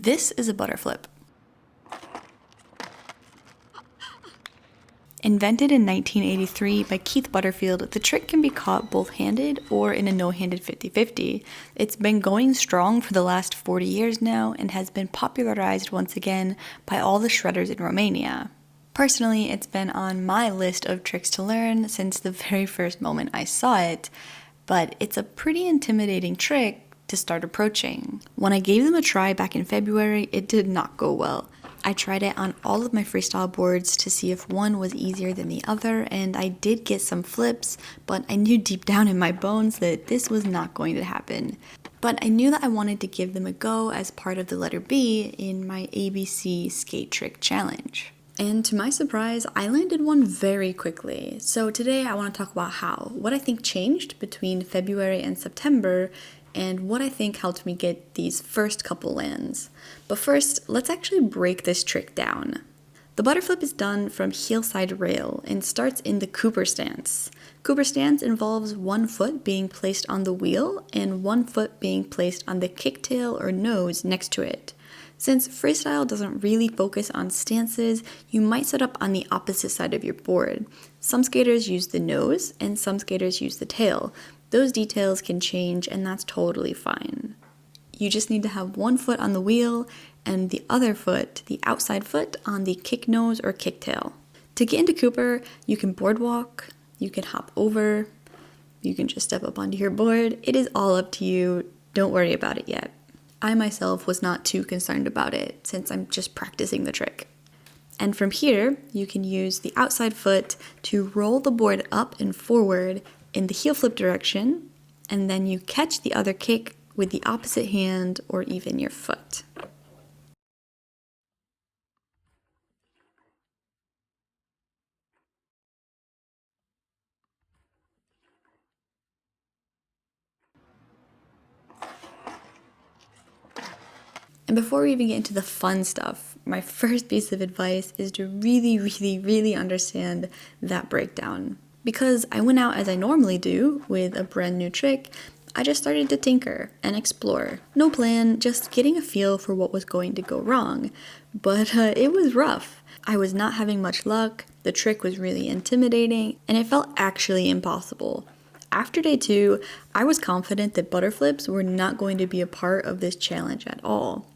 This is a butterflip. Invented in 1983 by Keith Butterfield, the trick can be caught both handed or in a no-handed 50-50. It's been going strong for the last 40 years now and has been popularized once again by all the shredders in Romania. Personally, it's been on my list of tricks to learn since the very first moment I saw it, but it's a pretty intimidating trick to start approaching. When I gave them a try back in February, it did not go well. I tried it on all of my freestyle boards to see if one was easier than the other, and I did get some flips, but I knew deep down in my bones that this was not going to happen. But I knew that I wanted to give them a go as part of the letter B in my ABC skate trick challenge. And to my surprise, I landed one very quickly. So today I want to talk about what I think changed between February and September, and what I think helped me get these first couple lands. But first, let's actually break this trick down. The butterflip is done from heel side rail and starts in the Cooper stance. Cooper stance involves one foot being placed on the wheel and one foot being placed on the kicktail or nose next to it. Since freestyle doesn't really focus on stances, you might set up on the opposite side of your board. Some skaters use the nose and some skaters use the tail. Those details can change, and that's totally fine. You just need to have one foot on the wheel and the other foot, the outside foot, on the kick nose or kick tail. To get into Cooper, you can boardwalk, you can hop over, you can just step up onto your board. It is all up to you. Don't worry about it yet. I myself was not too concerned about it since I'm just practicing the trick. And from here, you can use the outside foot to roll the board up and forward in the heel flip direction, and then you catch the other kick with the opposite hand or even your foot. And before we even get into the fun stuff, my first piece of advice is to really understand that breakdown. Because I went out as I normally do with a brand new trick, I just started to tinker and explore. No plan, just getting a feel for what was going to go wrong. But it was rough. I was not having much luck, the trick was really intimidating, and it felt actually impossible. After day 2, I was confident that butterflips were not going to be a part of this challenge at all.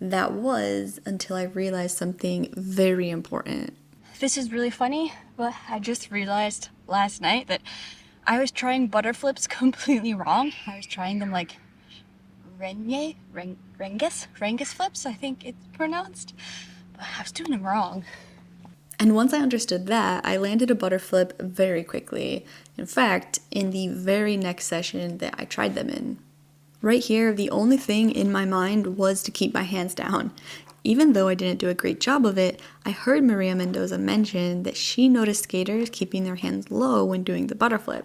That was until I realized something very important. This is really funny, but I just realized last night that I was trying butterflips completely wrong. I was trying them like Renges flips, I think it's pronounced. But I was doing them wrong. And once I understood that, I landed a butterflip very quickly. In fact, in the very next session that I tried them in. Right here, the only thing in my mind was to keep my hands down. Even though I didn't do a great job of it, I heard Maria Mendoza mention that she noticed skaters keeping their hands low when doing the butterflip.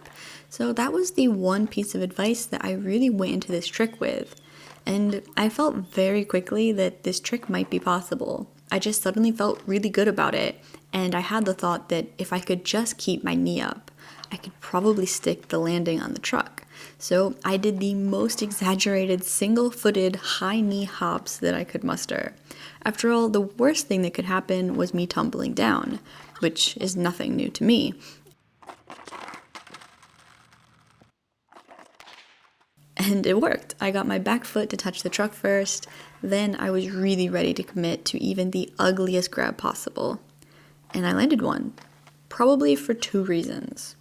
So that was the one piece of advice that I really went into this trick with. And I felt very quickly that this trick might be possible. I just suddenly felt really good about it, and I had the thought that if I could just keep my knee up, I could probably stick the landing on the truck. So I did the most exaggerated single-footed high knee hops that I could muster. After all, the worst thing that could happen was me tumbling down, which is nothing new to me. And it worked. I got my back foot to touch the truck first, then I was really ready to commit to even the ugliest grab possible. And I landed one, probably for 2 reasons.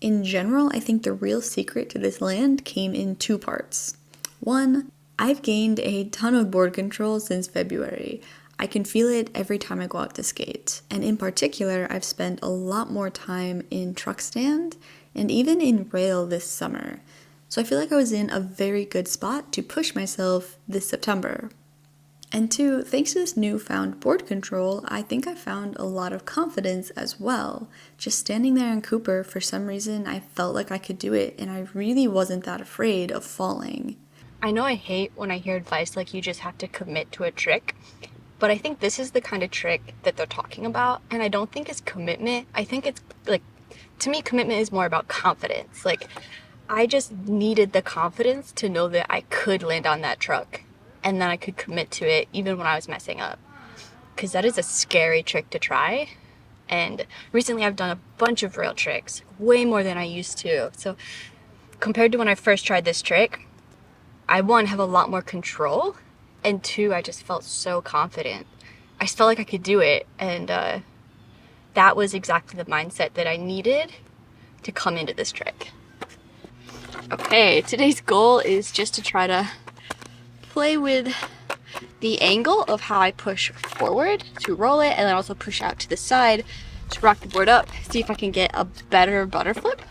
In general, I think the real secret to this land came in 2 parts. 1, I've gained a ton of board control since February. I can feel it every time I go out to skate. And in particular, I've spent a lot more time in truck stand and even in rail this summer. So I feel like I was in a very good spot to push myself this September. And 2, thanks to this newfound board control, I think I found a lot of confidence as well. Just standing there in Cooper, for some reason, I felt like I could do it, and I really wasn't that afraid of falling. I know I hate when I hear advice like you just have to commit to a trick, but I think this is the kind of trick that they're talking about, and I don't think it's commitment. I think it's like, to me, commitment is more about confidence. Like, I just needed the confidence to know that I could land on that truck. and then I could commit to it even when I was messing up. Because that is a scary trick to try. And recently I've done a bunch of rail tricks, way more than I used to. So compared to when I first tried this trick, I, one, have a lot more control, and two, I just felt so confident. I just felt like I could do it, and that was exactly the mindset that I needed to come into this trick. Okay, today's goal is just to try to play with the angle of how I push forward to roll it, and then also push out to the side to rock the board up, see if I can get a better butter flip.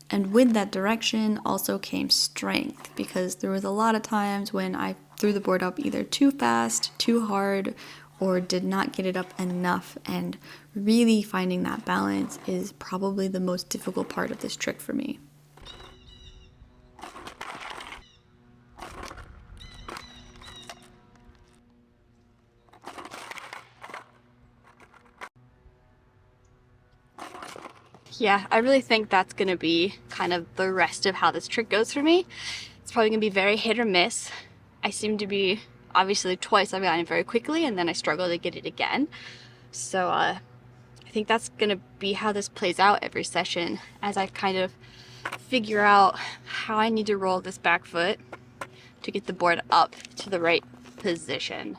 And with that direction also came strength, because there was a lot of times when I threw the board up either too fast, too hard, or did not get it up enough. And really finding that balance is probably the most difficult part of this trick for me. Yeah, I really think that's gonna be kind of the rest of how this trick goes for me. It's probably gonna be very hit or miss. I seem to be, obviously twice I've gotten it very quickly and then I struggle to get it again. So I think that's gonna be how this plays out every session, as I kind of figure out how I need to roll this back foot to get the board up to the right position,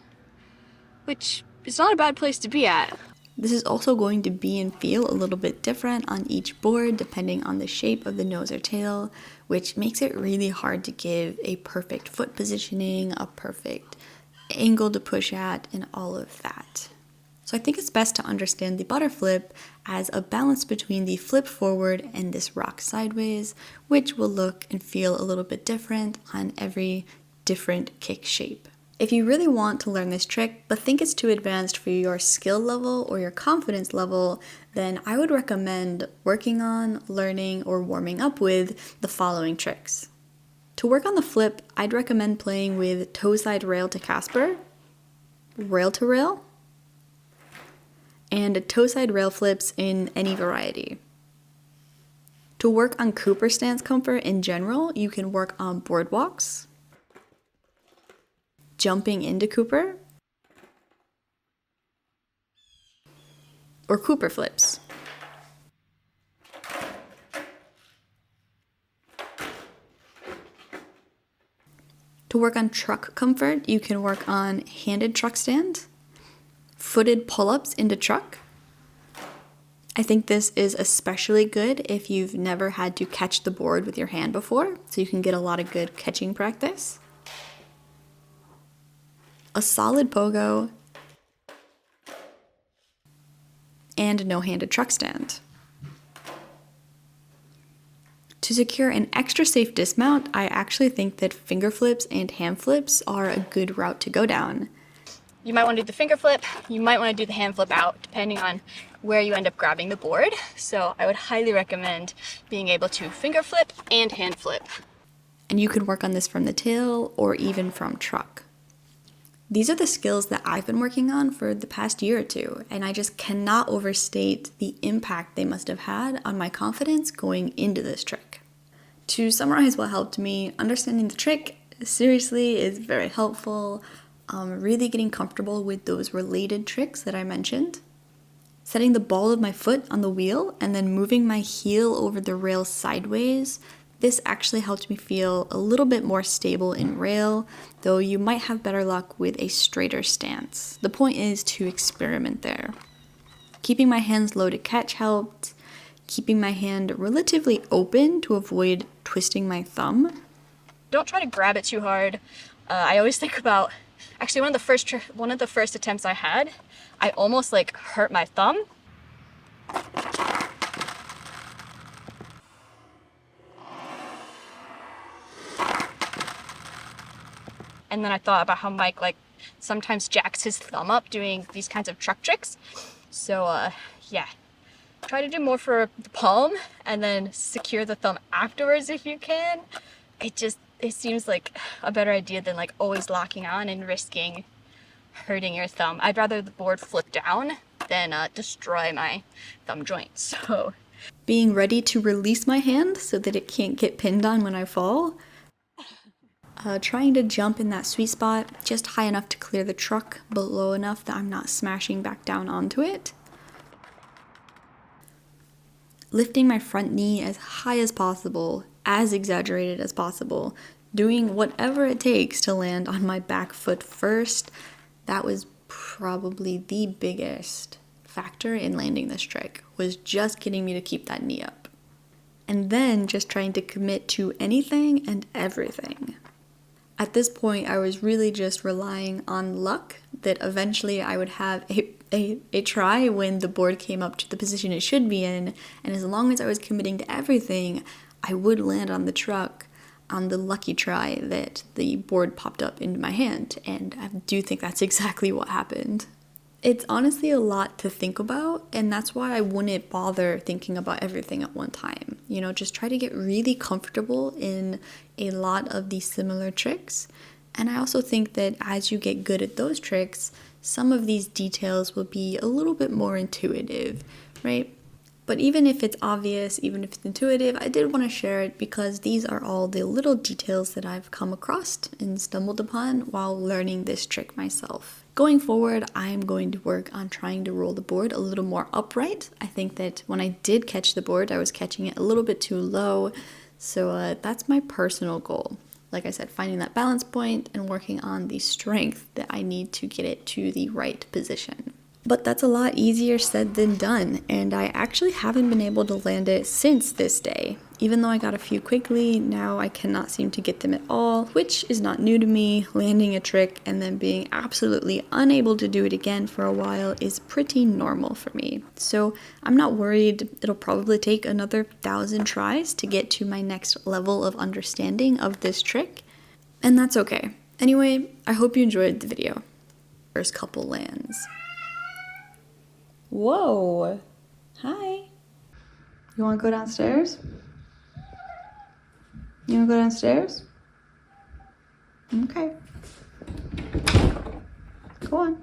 which is not a bad place to be at. This is also going to be and feel a little bit different on each board depending on the shape of the nose or tail, which makes it really hard to give a perfect foot positioning, a perfect angle to push at, and all of that. So I think it's best to understand the butter flip as a balance between the flip forward and this rock sideways, which will look and feel a little bit different on every different kick shape. If you really want to learn this trick but think it's too advanced for your skill level or your confidence level, then I would recommend working on, learning, or warming up with the following tricks. To work on the flip, I'd recommend playing with toe side rail to Casper, rail to rail, and toe side rail flips in any variety. To work on Cooper stance comfort in general, you can work on boardwalks, jumping into Cooper, or Cooper flips. To work on truck comfort, you can work on handed truck stand, footed pull-ups into truck. I think this is especially good if you've never had to catch the board with your hand before, so you can get a lot of good catching practice. A solid pogo, and a no-handed truck stand. To secure an extra safe dismount, I actually think that finger flips and hand flips are a good route to go down. You might want to do the finger flip, you might want to do the hand flip out, depending on where you end up grabbing the board. So I would highly recommend being able to finger flip and hand flip. And you can work on this from the tail or even from truck. These are the skills that I've been working on for the past year or two, and I just cannot overstate the impact they must have had on my confidence going into this trick. To summarize what helped me, understanding the trick seriously is very helpful. Really getting comfortable with those related tricks that I mentioned. Setting the ball of my foot on the wheel and then moving my heel over the rail sideways. This actually helped me feel a little bit more stable in rail, though you might have better luck with a straighter stance. The point is to experiment there. Keeping my hands low to catch helped. Keeping my hand relatively open to avoid twisting my thumb. Don't try to grab it too hard. I always think about, actually one of the first attempts I had, I almost like hurt my thumb. And then I thought about how Mike like sometimes jacks his thumb up doing these kinds of truck tricks. So yeah, try to do more for the palm and then secure the thumb afterwards if you can. It seems like a better idea than like always locking on and risking hurting your thumb. I'd rather the board flip down than destroy my thumb joint. So being ready to release my hand so that it can't get pinned on when I fall. trying to jump in that sweet spot, just high enough to clear the truck, but low enough that I'm not smashing back down onto it. Lifting my front knee as high as possible, as exaggerated as possible, doing whatever it takes to land on my back foot first. That was probably the biggest factor in landing this trick, was just getting me to keep that knee up. And then just trying to commit to anything and everything. At this point, I was really just relying on luck that eventually I would have a try when the board came up to the position it should be in, and as long as I was committing to everything, I would land on the truck on the lucky try that the board popped up into my hand, and I do think that's exactly what happened. It's honestly a lot to think about, and that's why I wouldn't bother thinking about everything at one time. You know, just try to get really comfortable in a lot of these similar tricks. And I also think that as you get good at those tricks, some of these details will be a little bit more intuitive, right? But even if it's obvious, even if it's intuitive, I did want to share it because these are all the little details that I've come across and stumbled upon while learning this trick myself. Going forward, I'm going to work on trying to roll the board a little more upright. I think that when I did catch the board, I was catching it a little bit too low. So that's my personal goal. Like I said, finding that balance point and working on the strength that I need to get it to the right position. But that's a lot easier said than done, and I actually haven't been able to land it since this day. Even though I got a few quickly, now I cannot seem to get them at all, which is not new to me. Landing a trick and then being absolutely unable to do it again for a while is pretty normal for me. So I'm not worried. It'll probably take another 1,000 tries to get to my next level of understanding of this trick, and that's okay. Anyway, I hope you enjoyed the video. First couple lands. Whoa! Hi! You wanna go downstairs? You wanna go downstairs? Okay. Go on.